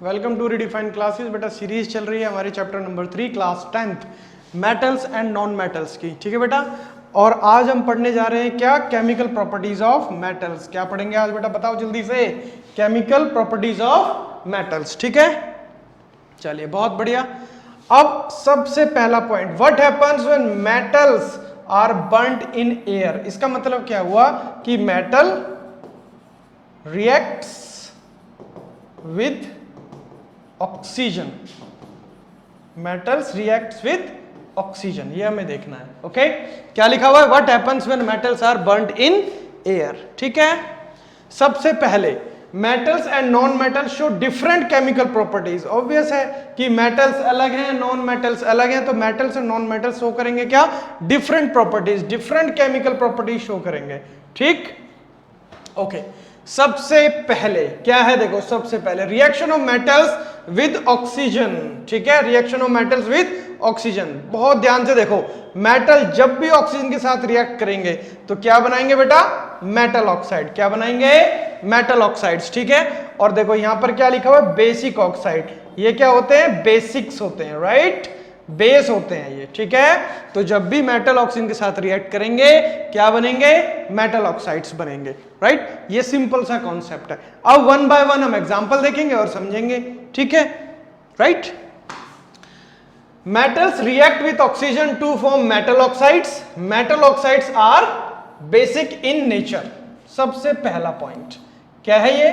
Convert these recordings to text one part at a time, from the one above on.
Welcome to redefine classes. बेटा series चल रही है हमारी chapter number 3 class 10th metals and non metals की। ठीक है बेटा, और आज हम पढ़ने जा रहे हैं क्या, केमिकल प्रॉपर्टीज ऑफ मेटल्स। क्या पढ़ेंगे आज बेटा, बताओ जल्दी से। Chemical properties of metals. ठीक है, चलिए बहुत बढ़िया। अब सबसे पहला point, what happens when metals are burned in air. इसका मतलब क्या हुआ कि metal reacts with oxygen. Metals reacts with oxygen, ये हमें देखना है। ओके, क्या लिखा हुआ है, what happens when metals are burned in air. ठीक है, सबसे पहले metals and non metals show different chemical properties. Obvious है कि मेटल्स अलग हैं, नॉन मेटल्स अलग हैं, तो metals and non metals show करेंगे क्या, different properties, different chemical properties show करेंगे। ठीक, ओके। सबसे पहले क्या है, देखो सबसे पहले reaction of metals with oxygen. ठीक है, reaction of metals with oxygen. बहुत ध्यान से देखो, मेटल जब भी ऑक्सीजन के साथ रिएक्ट करेंगे तो क्या बनाएंगे बेटा, मेटल ऑक्साइड। क्या बनाएंगे, मेटल ऑक्साइड्स। ठीक है, और देखो यहां पर क्या लिखा हुआ है, बेसिक ऑक्साइड। ये क्या होते हैं, बेसिक्स होते हैं, राइट, बेस होते हैं ये। ठीक है, तो जब भी मेटल ऑक्सीजन के साथ रिएक्ट करेंगे क्या बनेंगे, मेटल ऑक्साइड्स बनेंगे। राइट, ये सिंपल सा कॉन्सेप्ट है। अब वन बाय वन हम एग्जांपल देखेंगे और समझेंगे। ठीक है, right. Metals react with oxygen to form metal oxides. Metal oxides are basic in nature. सबसे पहला पॉइंट क्या है ये,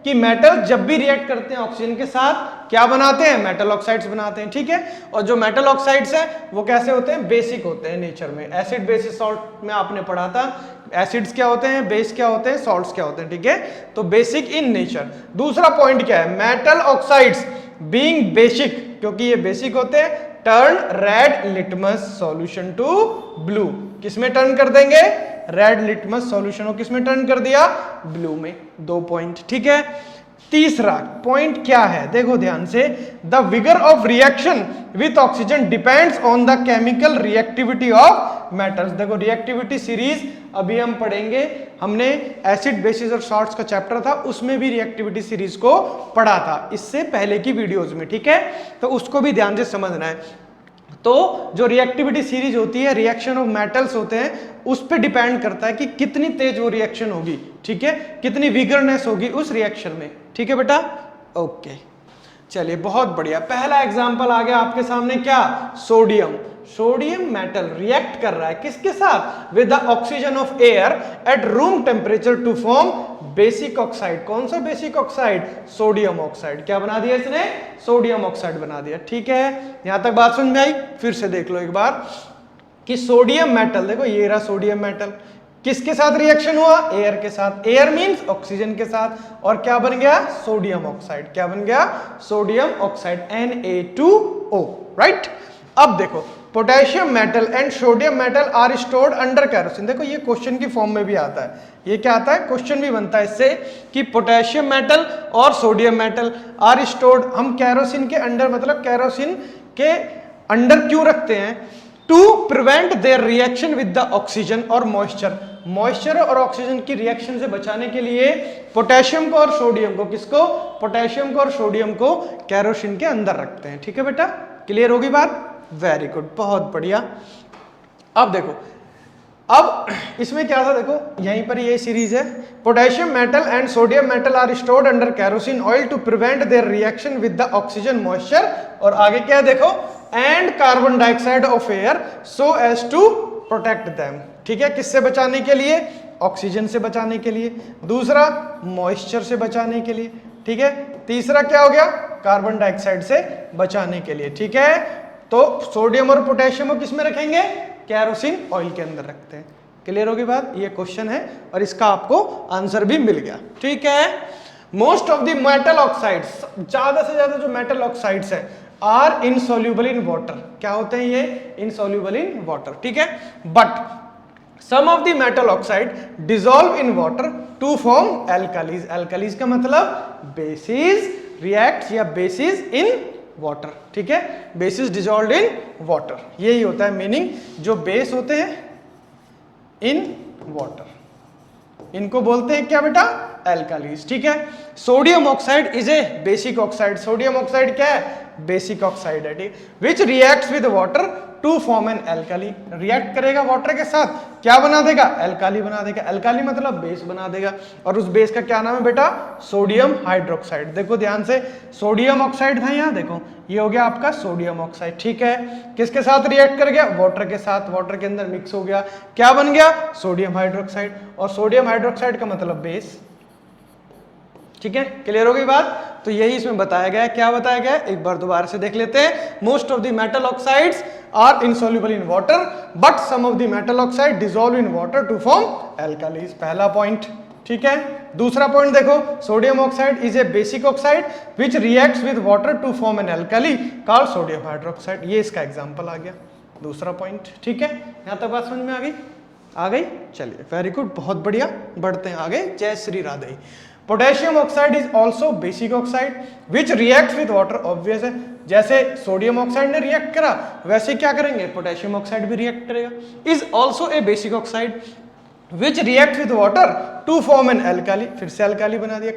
कि मेटल जब भी रिएक्ट करते हैं ऑक्सीजन के साथ क्या बनाते हैं, मेटल ऑक्साइड्स बनाते हैं। ठीक है, और जो मेटल ऑक्साइड्स हैं वो कैसे होते हैं, बेसिक होते हैं नेचर में। एसिड बेसिस सॉल्ट में आपने पढ़ा था, एसिड्स क्या होते हैं, बेस क्या होते हैं, सॉल्ट्स क्या होते हैं। ठीक है, तो बेसिक इन नेचर। दूसरा पॉइंट क्या है, मेटल ऑक्साइड्स बीइंग बेसिक, क्योंकि ये बेसिक होते हैं, turn red litmus solution to blue. किसमें टर्न कर देंगे, रेड लिटमस सॉल्यूशन को किसमें टर्न कर दिया, ब्लू में। 2 पॉइंट। ठीक है, तीसरा पॉइंट क्या है, देखो ध्यान से, the vigour of reaction with oxygen depends on the chemical reactivity of metals. देखो रिएक्टिविटी सीरीज अभी हम पढ़ेंगे, हमने एसिड बेसिस और सॉल्ट्स का चैप्टर था, उसमें भी रिएक्टिविटी सीरीज को पढ़ा था इससे पहले की वीडियोस में। ठीक है, तो उसको भी ध्यान से समझना है। तो जो रिएक्टिविटी सीरीज होती है, रिएक्शन ऑफ मेटल्स होते हैं, उस पे डिपेंड करता है कि कितनी तेज वो रिएक्शन होगी। ठीक है, कितनी विगरनेस होगी उस रिएक्शन में। ठीक है बेटा, ओके, चलिए बहुत बढ़िया। पहला एग्जांपल आ गया आपके सामने, क्या, सोडियम। सोडियम मेटल रिएक्ट कर रहा है किसके साथ, with the oxygen of air at room temperature to form basic oxide. कौन सा बेसिक ऑक्साइड, सोडियम ऑक्साइड। क्या बना दिया इसने, सोडियम ऑक्साइड बना दिया। ठीक है, यहां तक बात समझ में आई। फिर से देख लो एक बार कि सोडियम मेटल, देखो ये रहा सोडियम मेटल, किसके साथ रिएक्शन हुआ, एयर के साथ। एयर मींस ऑक्सीजन के साथ, और क्या बन गया, सोडियम ऑक्साइड। क्या बन गया, सोडियम ऑक्साइड, Na2O। राइट, अब देखो potassium metal and sodium metal are stored under kerosene. देखो ये क्वेश्चन की फॉर्म में भी आता है, ये क्या आता है, क्वेश्चन भी बनता है इससे, कि पोटेशियम मेटल और सोडियम मेटल आर स्टोर्ड, हम कैरोसिन के अंडर, मतलब कैरोसिन के अंडर क्यों रखते हैं, to prevent their reaction with the oxygen और मॉइस्चर। मॉइस्चर और ऑक्सीजन की रिएक्शन से बचाने के लिए पोटेशियम को और सोडियम को, किसको, पोटेशियम को और सोडियम को कैरोसिन के अंदर रखते हैं। ठीक है बेटा, क्लियर होगी बात, वेरी गुड, बहुत बढ़िया। अब देखो, अब इसमें क्या था, देखो यहीं पर ये सीरीज है, potassium metal and sodium metal are stored under kerosene oil to prevent their reaction with the oxygen moisture, और आगे क्या है देखो, and carbon dioxide of air so as to protect them. ठीक है, किससे बचाने के लिए, ऑक्सीजन से बचाने के लिए, दूसरा मॉइस्चर से बचाने के लिए। ठीक है, तीसरा क्या हो गया, कार्बन डाइऑक्साइड से बचाने के लिए। ठीक है, तो सोडियम और पोटेशियम को किस में रखेंगे, कैरोसिन ऑयल के अंदर रखते हैं। क्लियर होगी बात, ये क्वेश्चन है और इसका आपको आंसर भी मिल गया। ठीक है, most of the metal oxides, ज्यादा से ज्यादा जो मेटल ऑक्साइड्स है, आर इनसॉल्युबल इन वाटर। क्या होते हैं ये, इनसॉल्युबल इन वाटर। ठीक है, but some of the metal oxide dissolve in water to form alkalis. Alkalis का मतलब बेसिस रिएक्ट या बेसिस इन वाटर। ठीक है, बेसिस डिसॉल्व्ड इन वाटर, यही होता है मीनिंग। जो बेस होते हैं इन वाटर, इनको बोलते हैं क्या बेटा, एल्कालीज, ठीक है। Sodium oxide is a basic oxide, sodium oxide क्या है, बेसिक ऑक्साइड है, ठीक, which reacts with water to form an alkali, react करेगा वाटर के साथ, क्या बना देगा, एल्काली बना देगा, एल्काली मतलब बेस बना देगा, और उस बेस का क्या नाम है बेटा, सोडियम हाइड्रोक्साइड। देखो ध्यान से, सोडियम ऑक्साइड था यहाँ, देखो ये हो गया आपका सोडियम ऑक्साइड, ठीक है, किसके साथ रिएक्ट कर गया, वाटर के साथ, वाटर के अंदर मिक्स हो गया, क्या बन गया, सोडियम हाइड्रोक्साइड, और सोडियम हाइड्रोक्साइड का मतलब बेस, ठीक है, क्लियर हो गई बात। तो यही इसमें बताया गया है, क्या बताया गया है, एक बार दोबारा से देख लेते हैं। Most of the metal oxides are insoluble in water but some of the metal oxide dissolve in water to form alkalis, पहला पॉइंट, ठीक है। दूसरा पॉइंट देखो, sodium oxide is a basic oxide which reacts with water to form an alkali called sodium hydroxide, ये इसका example आ गया, दूसरा पॉइंट, ठीक है। यहां तक बात समझ में आ गई, चलिए वेरी गुड, बहुत बढ़िया, बढ़ते हैं आगे, जय Shri Radhe. Potassium oxide is also basic oxide which reacts with water, obvious है, जैसे सोडियम ऑक्साइड ने रिएक्ट करा वैसे क्या करेंगे, पोटेशियम ऑक्साइड भी रिएक्ट करेगा। Is also a basic oxide which react with water to form an alkali, फिर से एल्काली बना दिया,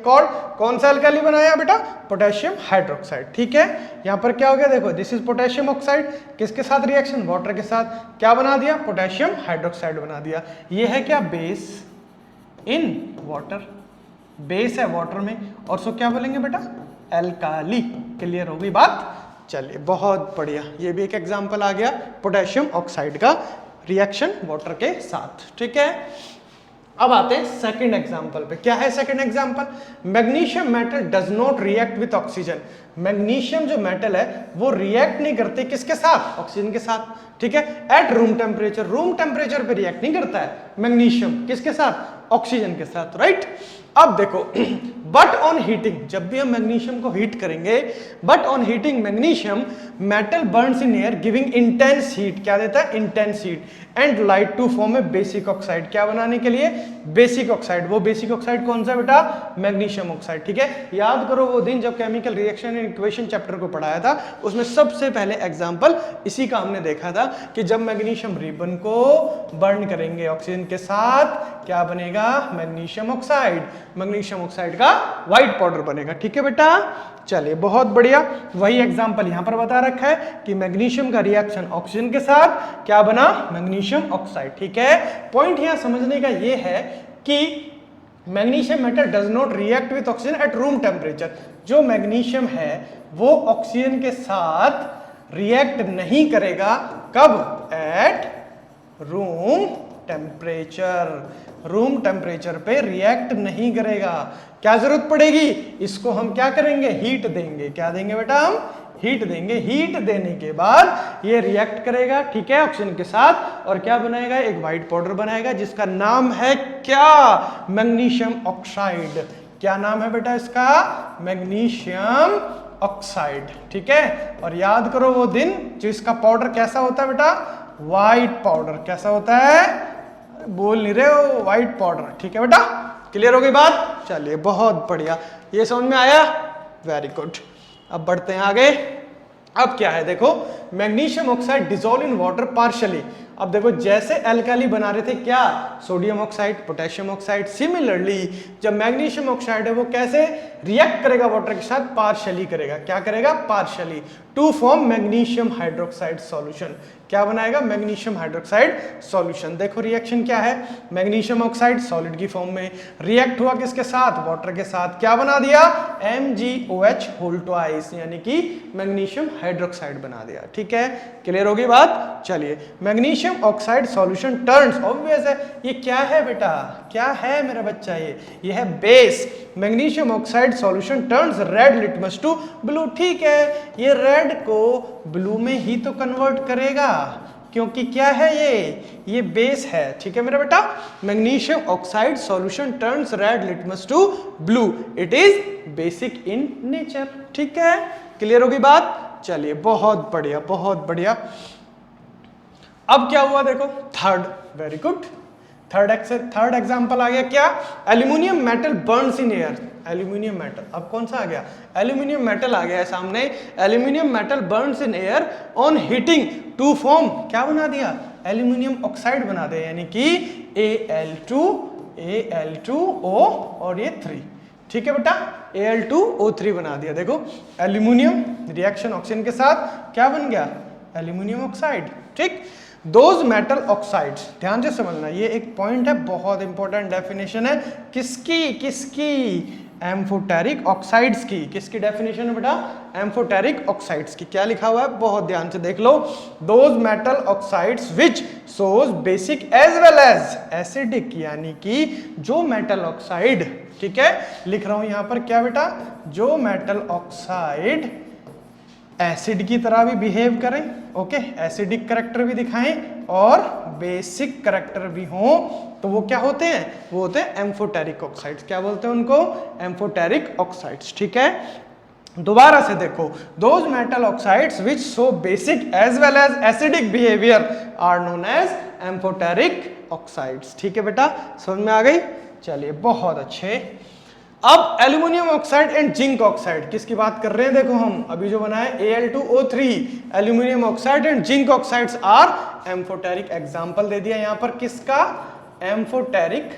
कौन सा एल्काली बनाया बेटा, पोटेशियम हाइड्रोक्साइड, ठीक है। यहां पर क्या हो गया, देखो दिस इज पोटेशियम ऑक्साइड, किसके साथ रिएक्शन, वाटर के साथ, क्या बना दिया, पोटेशियम हाइड्रोक्साइड बना दिया। ये है क्या, बेस इन वाटर, बेस है वाटर में, और सो क्या बोलेंगे बेटा, एल्काली, क्लियर हो गई बात। चलिए बहुत बढ़िया, ये भी एक एग्जांपल आ गया पोटेशियम ऑक्साइड का रिएक्शन वाटर के साथ, ठीक है। अब आते हैं सेकंड एग्जांपल पे, क्या है second example, magnesium metal does not react with oxygen, magnesium जो मेटल है वो रिएक्ट नहीं करते किसके साथ, ऑक्सीजन के साथ, ठीक है, eight room temperature, room temperature पे रिएक्ट नहीं करता है मैग्नीशियम, किसके साथ, ऑक्सीजन के साथ, राइट। अब देखो बट ऑन हीटिंग, जब भी हम मैग्नीशियम को हीट करेंगे, but on heating magnesium metal burns in air giving intense heat, क्या देता है, intense heat and light to form a basic oxide, क्या बनाने के लिए, बेसिक ऑक्साइड। वो बेसिक ऑक्साइड कौन सा बेटा, मैग्नीशियम ऑक्साइड, ठीक है। याद करो वो दिन जब chemical reaction and equation chapter को पढ़ाया था, उसमें सबसे पहले एग्जांपल इसी का हमने देखा था कि जब मैग्नीशियम रिबन को बर्न करेंगे ऑक्सीजन के साथ, क्या बनेगा, मैग्नीशियम ऑक्साइड, मैग्नीशियम ऑक्साइड का व्हाइट पाउडर बनेगा, ठीक है बेटा। चलिए बहुत बढ़िया, वही एग्जांपल यहां पर बता रखा है कि मैग्नीशियम का रिएक्शन ऑक्सीजन के साथ क्या बना, मैग्नीशियम ऑक्साइड, ठीक है। पॉइंट यहां समझने का ये है कि magnesium metal does not react with oxygen eight room temperature, जो मैग्नीशियम है वो ऑक्सीजन के साथ रिएक्ट नहीं करेगा, कब, eight room temperature, room temperature पे रिएक्ट नहीं करेगा, क्या जरूरत पड़ेगी, इसको हम क्या करेंगे, हीट देंगे, क्या देंगे बेटा, हम हीट देंगे, हीट देने के बाद ये रिएक्ट करेगा, ठीक है, ऑक्सीजन के साथ, और क्या बनाएगा, एक व्हाइट पाउडर बनाएगा जिसका नाम है क्या, मैग्नीशियम ऑक्साइड, क्या नाम है बेटा इसका, मैग्नीशियम ऑक्साइड, ठीक है। और याद करो वो दिन जो इसका पाउडर कैसा होता है बेटा, व्हाइट पाउडर, कैसा होता है, बोल नहीं रहे हो, व्हाइट पाउडर, ठीक है बेटा, क्लियर हो गई बात। चलिए बहुत बढ़िया, ये समझ में आया, वेरी गुड। अब बढ़ते हैं आगे। अब क्या है, देखो magnesium oxide dissolve in water partially, अब देखो जैसे एल्काली बना रहे थे क्या, sodium oxide, potassium oxide, similarly जब मैग्नीशियम ऑक्साइड है वो कैसे रिएक्ट करेगा वाटर के साथ, पार्शियली करेगा, क्या करेगा, partially, to form magnesium hydroxide solution, क्या बनाएगा, मैग्नीशियम हाइड्रोक्साइड सॉल्यूशन। देखो रिएक्शन क्या है, मैग्नीशियम ऑक्साइड सॉलिड की फॉर्म में रिएक्ट हुआ किसके साथ, वाटर के साथ, क्या बना दिया, MgOH होल ट्वाइस, यानी कि मैग्नीशियम हाइड्रोक्साइड बना दिया, ठीक है, क्लियर होगी बात। चलिए magnesium oxide solution turns, obvious है, ये क्या है बेटा, क्या है मेरा बच्चा, ये है base, magnesium oxide solution turns red litmus to blue, ठीक है, ये रेड को ब्लू में ही तो कन्वर्ट करेगा, क्योंकि क्या है ये बेस है, ठीक है मेरा बेटा। Magnesium oxide solution turns red litmus to blue, it is basic in nature, ठीक है, क्लियर होगी बात। चलिए बहुत बढ़िया, बहुत बढ़िया। अब क्या हुआ देखो, third, very good, third example आ गया क्या, aluminium metal burns in air, aluminium metal, अब कौन सा आ गया, एल्यूमिनियम मेटल आ गया है सामने, aluminium metal burns in air on heating to form, क्या बना दिया, एल्यूमिनियम ऑक्साइड बना दिया, यानी कि Al2O और ये 3, ठीक है बेटा, Al2O3 बना दिया। देखो एल्यूमिनियम रिएक्शन ऑक्सीजन के साथ क्या बन गया, एल्यूमिनियम ऑक्साइड। ठीक, दोज मेटल ऑक्साइड्स, ध्यान से समझना, ये एक पॉइंट है, बहुत इंपॉर्टेंट डेफिनेशन है किसकी, किसकी, एम्फोटेरिक ऑक्साइड्स की। किसकी डेफिनेशन है बेटा, एम्फोटेरिक ऑक्साइड्स की। क्या लिखा हुआ है, बहुत ध्यान से देख लो, those metal oxides which shows basic as well as acidic, यानी कि जो मेटल ऑक्साइड, ठीक है, लिख रहा हूं यहां पर क्या बेटा, जो मेटल ऑक्साइड एसिड की तरह भी बिहेव करें, ओके, एसिडिक करैक्टर भी दिखाएं और बेसिक करैक्टर भी हो, तो वो क्या होते हैं, वो होते हैं एम्फोटेरिक ऑक्साइड्स। क्या बोलते हैं उनको, एम्फोटेरिक ऑक्साइड्स। ठीक है, दोबारा से देखो, those metal oxides which show basic as well as acidic behaviour are known as amphoteric oxides. ठीक है बेटा, समझ में आ गई, चलिए बहुत अच्छे। अब aluminium oxide and zinc oxide, किसकी बात कर रहे हैं, देखो हम अभी जो बनाए Al2O3, aluminium oxide and zinc oxides are amphoteric. Example दे दिया यहां पर किसका, एम्फोटेरिक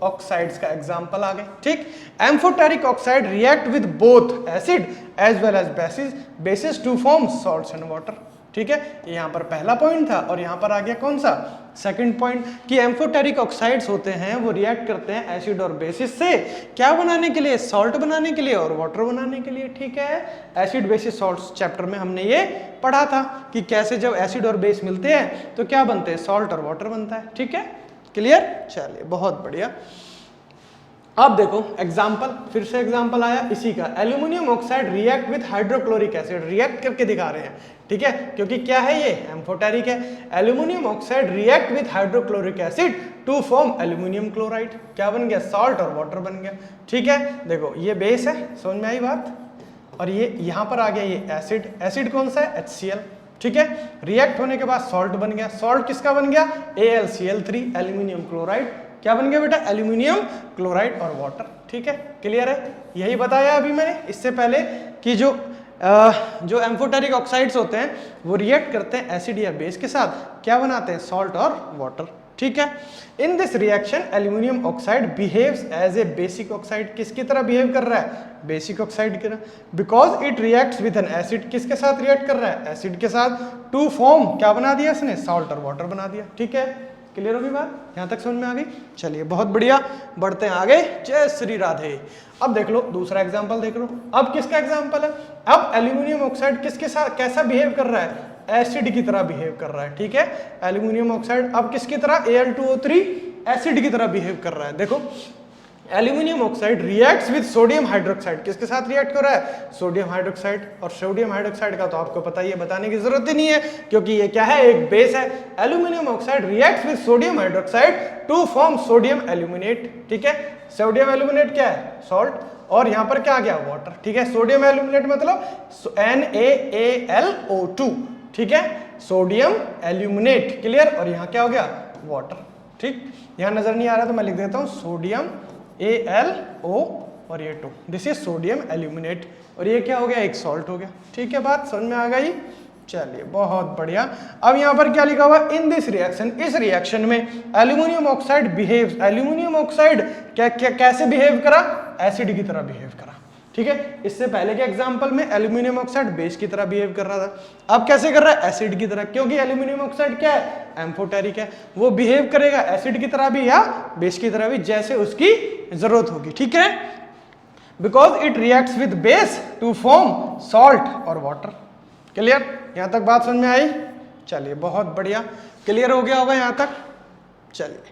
ऑक्साइड्स का एग्जांपल आ गए। ठीक, amphoteric oxide react with both acid as well as bases to form salts and water. ठीक है, यहां पर पहला पॉइंट था और यहां पर आ गया कौन सा, सेकंड पॉइंट, कि एम्फोटेरिक ऑक्साइड्स होते हैं वो रिएक्ट करते हैं एसिड और बेसिस से, क्या बनाने के लिए, सॉल्ट बनाने के लिए और वाटर बनाने के लिए। ठीक है, एसिड बेसिस सॉल्ट्स चैप्टर में हमने ये पढ़ा था कि कैसे जब एसिड और बेस मिलते हैं तो क्या बनते हैं, सॉल्ट और वाटर बनता है। ठीक है, क्लियर, चलिए बहुत बढ़िया। अब देखो एग्जाम्पल, फिर से एग्जाम्पल आया इसी का, aluminium oxide react with hydrochloric acid, react करके दिखा रहे हैं। ठीक है, क्योंकि क्या है ये, एम्फोटेरिक है। Aluminium oxide react with hydrochloric acid to form aluminium chloride, क्या बन गया, सॉल्ट और वाटर बन गया। ठीक है, देखो ये बेस है, समझ में आई बात, और ये यहां पर आ गया ये एसिड, एसिड कौन सा है, HCl। ठीक है, रिएक्ट होने के बाद सॉल्ट बन गया, सॉल्ट किसका बन गया, AlCl3, एल्यूमिनियम क्लोराइड, क्या बन गया बेटा, एल्यूमिनियम क्लोराइड और वाटर। ठीक है, क्लियर है, यही बताया अभी मैंने इससे पहले कि जो एम्फोटेरिक ऑक्साइड्स होते हैं वो रिएक्ट करते हैं एसिड या बेस के साथ, क्या बनाते हैं, सॉल्ट और वाटर। ठीक है, in this reaction aluminium oxide behaves as a basic oxide, किसकी तरह बिहेव कर रहा है, बेसिक ऑक्साइड की तरह, because it reacts with an acid, किसके साथ रिएक्ट कर रहा है, एसिड के साथ, टू फॉर्म, क्या बना दिया इसने, सॉल्ट और वाटर बना दिया। ठीक है, क्लियर होगी बात, यहां तक समझ में आ गई, चलिए बहुत बढ़िया, बढ़ते हैं आगे, जय श्री राधे। अब देख लो दूसरा एग्जांपल देख लो, अब किसका एग्जांपल है, अब एल्यूमिनियम ऑक्साइड किसके साथ कैसा बिहेव कर रहा है, एसिड की तरह बिहेव कर रहा है। ठीक है, एल्यूमिनियम ऑक्साइड अब किसकी तरह, Al2O3, एसिड की तरह बिहेव कर रहा है। देखो aluminium oxide reacts with sodium hydroxide, किसके साथ रिएक्ट कर रहा है, सोडियम हाइड्रोक्साइड, और सोडियम हाइड्रोक्साइड का तो आपको पता ही है, बताने की जरूरत ही नहीं है क्योंकि ये क्या है, एक बेस है। Aluminium oxide reacts with sodium hydroxide to form sodium aluminate. ठीक है, सोडियम एल्यूमिनेट क्या है, सॉल्ट, और यहां पर क्या आ गया, वाटर। ठीक है, सोडियम एल्यूमिनेट मतलब NaAlO2। ठीक है, सोडियम एल्यूमिनेट, क्लियर, और यहां क्या हो गया, वाटर। ठीक, यहां नजर नहीं आ रहा तो मैं लिख देता हूं सोडियम AlO और ये 2, दिस इज सोडियम एल्यूमिनेट, और ये क्या हो गया, एक सॉल्ट हो गया। ठीक है, बात समझ में आ गई, चलिए बहुत बढ़िया। अब यहां पर क्या लिखा हुआ, इन दिस रिएक्शन, इस रिएक्शन में aluminium oxide behaves, aluminium oxide कैसे बिहेव करा, एसिड की तरह बिहेव करा। ठीक है, इससे पहले के एग्जांपल में एल्यूमिनियम ऑक्साइड बेस की तरह बिहेव कर रहा था, अब कैसे कर रहा है, एसिड की तरह, क्योंकि एल्यूमिनियम ऑक्साइड क्या है, एम्फोटेरिक है, वो बिहेव करेगा एसिड की तरह भी या बेस की तरह भी, जैसे उसकी जरूरत होगी। ठीक है, because it reacts with base to form salt और वाटर। क्लियर, यहां तक बात समझ में आई, चलिए बहुत बढ़िया, क्लियर हो गया होगा यहां तक। चलिए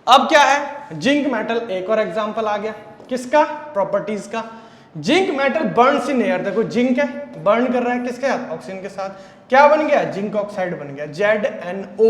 अब क्या है, जिंक मेटल, एक और एग्जांपल आ गया, किसका, प्रॉपर्टीज का। Zinc metal burns in air, देखो जिंक है, बर्न कर रहा है किसके साथ, ऑक्सीजन के साथ, क्या बन गया, जिंक ऑक्साइड बन गया, ZnO,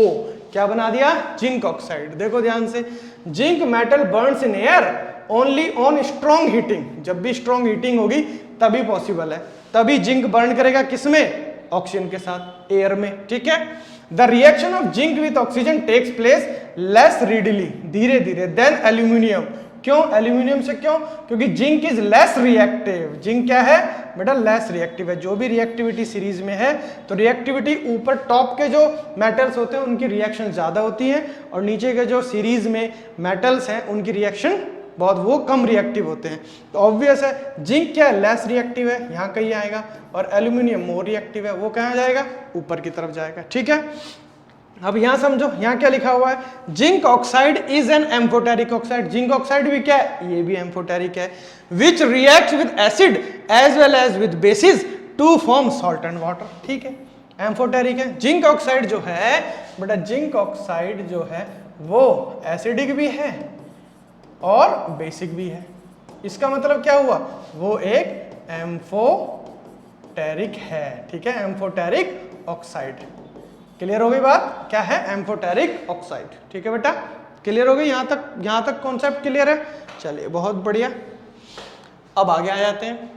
क्या बना दिया, जिंक ऑक्साइड। देखो ध्यान से, zinc metal burns in air only on strong heating, जब भी स्ट्रॉन्ग हीटिंग होगी तभी पॉसिबल है, तभी जिंक बर्न करेगा, किसमें, ऑक्सीजन के साथ, एयर में। ठीक है, the reaction of zinc with oxygen takes place less readily, धीरे धीरे, देन एल्यूमिनियम क्यों एल्यूमिनियम से? क्यों? क्योंकि zinc is less reactive. Zinc क्या है बेटा? लेस रिएक्टिव है। जो भी रिएक्टिविटी सीरीज में है तो रिएक्टिविटी ऊपर टॉप के जो मेटल्स होते हैं उनकी रिएक्शन ज्यादा होती है और नीचे के जो सीरीज में मेटल्स हैं उनकी रिएक्शन बहुत वो कम रिएक्टिव होते हैं। तो ऑब्वियस है जिंक क्या है? लेस रिएक्टिव है, यहाँ कहीं आएगा, और एल्यूमिनियम मोर रिएक्टिव है, वो कहाँ जाएगा? ऊपर की तरफ जाएगा। ठीक है, अब यहां समझो, यहां क्या लिखा हुआ है? Zinc oxide is an amphoteric oxide. Zinc oxide भी क्या है? ये भी एम्फोटेरिक है। Which react with acid as well as with bases to form salt and water. ठीक है, एम्फोटेरिक है। जिंक ऑक्साइड जो है बेटा, जिंक ऑक्साइड जो है वो एसिडिक भी है और बेसिक भी है। इसका मतलब क्या हुआ? वो एक एम्फोटेरिक है। ठीक है, एम्फोटेरिक ऑक्साइड। क्लियर हो गई बात? क्या है? Amphoteric oxide. ठीक है बेटा, क्लियर हो गई? यहां तक कॉन्सेप्ट क्लियर है? चलिए बहुत बढ़िया। अब आगे आ जाते हैं,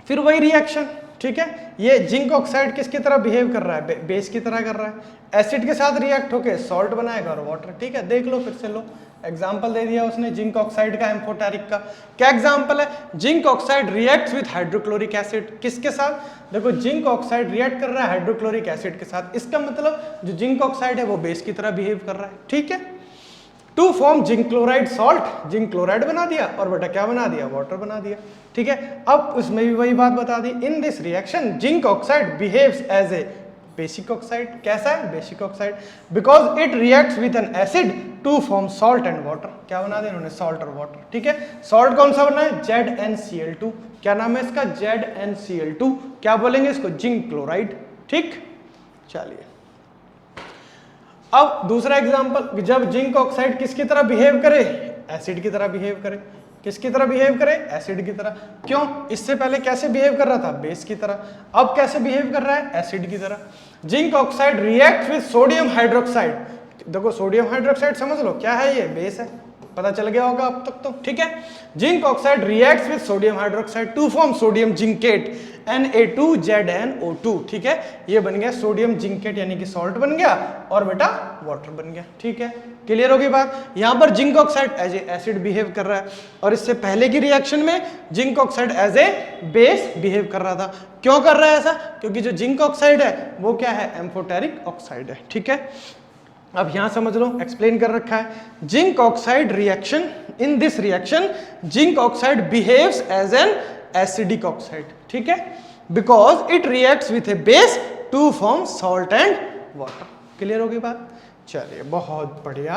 फिर वही रिएक्शन। ठीक है, ये जिंक ऑक्साइड किसकी तरह बिहेव कर रहा है? बेस की तरह कर रहा है। एसिड के साथ रिएक्ट होके सॉल्ट बनाएगा और वाटर। ठीक है, देख लो फिर से, लो एग्जाम्पल दे दिया उसने जिंक ऑक्साइड का, एम्फोटेरिक का। क्या एग्जाम्पल है? Zinc oxide reacts with hydrochloric acid. किसके साथ? देखो जिंक ऑक्साइड रिएक्ट कर रहा है हाइड्रोक्लोरिक एसिड के साथ। इसका मतलब जो जिंक ऑक्साइड है वो बेस की तरह बिहेव कर रहा है। ठीक है, to form zinc chloride salt. Zinc chloride बना दिया और बेटा क्या बना दिया? वाटर बना दिया। ठीक है, अब उसमें भी वही बात बता दी। In this reaction zinc oxide behaves as a basic oxide. कैसा है? Basic oxide, because it reacts with an acid to form salt and water. क्या बना दिया इन्होंने? सॉल्ट और वाटर। ठीक है, सॉल्ट कौन सा बना है? ZnCl2। क्या नाम है इसका? ZnCl2। क्या बोलेंगे इसको? Zinc chloride. ठीक, चलिए अब दूसरा एग्जांपल, जब जिंक ऑक्साइड किसकी तरह बिहेव करे? एसिड की तरह बिहेव करे। किसकी तरह बिहेव करे? एसिड की तरह। क्यों? इससे पहले कैसे बिहेव कर रहा था? बेस की तरह। अब कैसे बिहेव कर रहा है? एसिड की तरह। Zinc oxide react with sodium hydroxide. देखो सोडियम हाइड्रोक्साइड समझ लो क्या है? ये बेस है, पता चल गया होगा अब तक तो। ठीक है, zinc oxide reacts with sodium hydroxide to form sodium zincate Na2ZnO2। ठीक है, ये बन गया सोडियम जिंकेट यानी कि सॉल्ट बन गया और बेटा वाटर बन गया। ठीक है, क्लियर हो गई बात? यहां पर zinc oxide as a acid behave कर रहा है और इससे पहले की रिएक्शन में zinc oxide as a base behave कर रहा था। क्यों कर रहा है ऐसा? क्योंकि जो जिंक ऑक्साइड है वो क्या है? एम्फोटेरिक ऑक्साइड है। ठीक है, अब यहां समझ लो, एक्सप्लेन कर रखा है। Zinc oxide reaction, in this reaction zinc oxide behaves as an acidic oxide. ठीक है, because it reacts with a base to form salt and water. Clear हो गई बात? चलिए बहुत बढ़िया।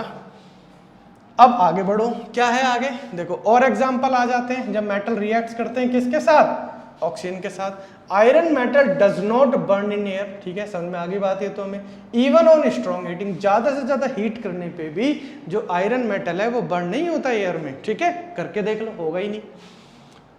अब आगे बढ़ो, क्या है आगे? देखो और एग्जांपल आ जाते हैं जब मेटल रिएक्ट्स करते हैं किसके साथ? ऑक्सीजन के साथ। Iron metal does not burn in air. ठीक है, समझ में आ गई बात है तो हमें। इवन ऑन स्ट्रॉन्ग हीटिंग, ज्यादा से ज्यादा हीट करने पे भी जो आयरन मेटल है वो बर्न नहीं होता एयर में। ठीक है, करके देख लो, होगा ही नहीं।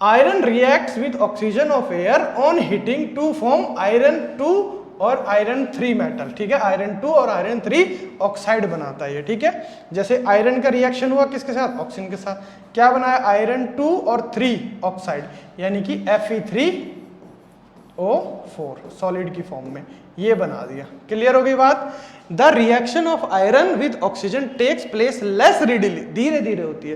Iron reacts with oxygen of air on heating to form iron 2 और आयरन 3 मेटल। ठीक है, आयरन 2 और आयरन 3 ऑक्साइड बनाता है ये। ठीक है, जैसे आयरन का रिएक्शन हुआ किसके साथ? ऑक्सीजन के साथ। क्या बनाया? आयरन 2 और 3 ऑक्साइड यानी कि Fe3O4 सॉलिड की फॉर्म में ये बना दिया। क्लियर हो गई बात? The reaction of iron with oxygen takes place less readily, धीरे धीरे होती है,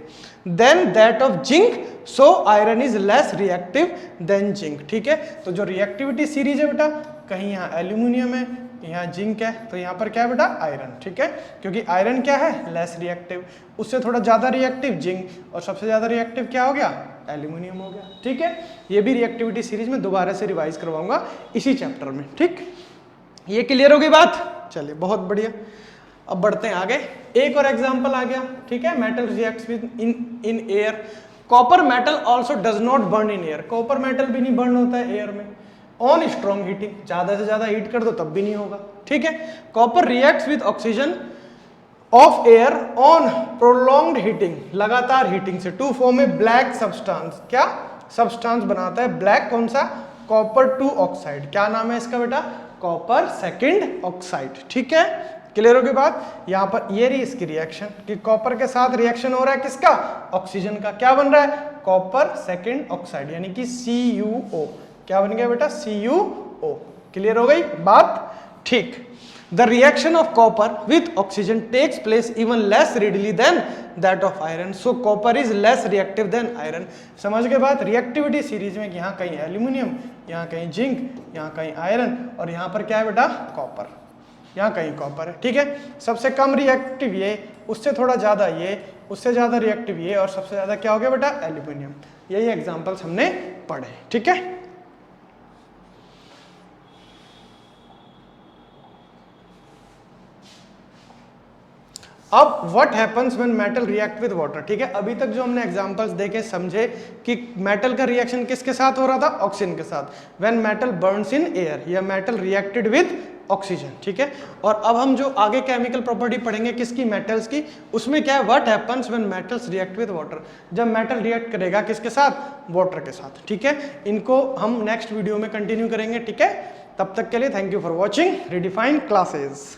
than that of zinc, so iron is less reactive than zinc. ठीक है, तो जो रिएक्टिविटी सीरीज है बेटा, कहीं यहाँ एल्यूमिनियम है, यहाँ जिंक है, तो यहाँ पर क्या है बेटा? आयरन। ठीक है, क्योंकि आयरन क्या है? लेस रिएक्टिव, उससे थोड़ा ज्यादा रिएक्टिव जिंक, और सबसे ज्यादा रिएक्टिव क्या हो गया? एल्यूमिनियम हो गया। ठीक है, ये भी रिएक्टिविटी सीरीज में दोबारा से रिवाइज करवाऊंगा इसी चैप्टर में। ठीक, ये क्लियर हो गई बात? चलिए बहुत बढ़िया। अब बढ़ते हैं आगे, एक और एग्जांपल आ गया। ठीक है, metal reacts with in air. Copper metal also does not burn in air. Copper metal भी नहीं बर्न होता है एयर में ऑन स्ट्रॉन्ग हीटिंग, ज्यादा से ज्यादा हीट कर दो तब भी नहीं होगा। ठीक है, copper reacts with oxygen of air on prolonged heating, लगातार हीटिंग से, to form a black substance. क्या सब्सटेंस बनाता है? ब्लैक। कौन सा? Copper 2 oxide. क्या नाम है इसका बेटा? Copper 2 oxide. ठीक है, क्लियर हो गई बात? यहां पर ये रही इसकी रिएक्शन कि कॉपर के साथ रिएक्शन हो रहा है किसका? ऑक्सीजन का। क्या बन रहा है? कॉपर 2 ऑक्साइड यानी कि CuO। क्या बन गया बेटा? CuO। क्लियर हो गई बात? ठीक, the reaction of copper with oxygen takes place even less readily than that of iron, so copper is less reactive than iron. समझ के बाद रिएक्टिविटी सीरीज में यहाँ कहीं एल्यूमिनियम, यहाँ कहीं जिंक, यहाँ कहीं आयरन और यहाँ पर क्या है बेटा कॉपर, यहाँ कहीं कॉपर है। ठीक है, सबसे कम रिएक्टिव ये, उससे थोड़ा ज्यादा ये, उससे ज्यादा रिएक्टिव ये और सबसे ज्यादा क्या हो गया बेटा एल्यूमिनियम। यही एग्जांपल्स हमने पढ़े। ठीक है, अब what happens when metal react with water. ठीक है, अभी तक जो हमने एग्जांपल्स देखे समझे कि मेटल का रिएक्शन किसके साथ हो रहा था, ऑक्सीजन के साथ। When metal burns in air या मेटल रिएक्टेड विद ऑक्सीजन। ठीक है, और अब हम जो आगे केमिकल प्रॉपर्टी पढ़ेंगे किसकी, मेटल्स की, उसमें क्या है what happens when metals react with water, जब मेटल रिएक्ट करेगा किसके साथ, वाटर के साथ। ठीक है, इनको हम नेक्स्ट वीडियो में कंटिन्यू करेंगे। ठीक है, तब तक के लिए thank you for watching redefined classes.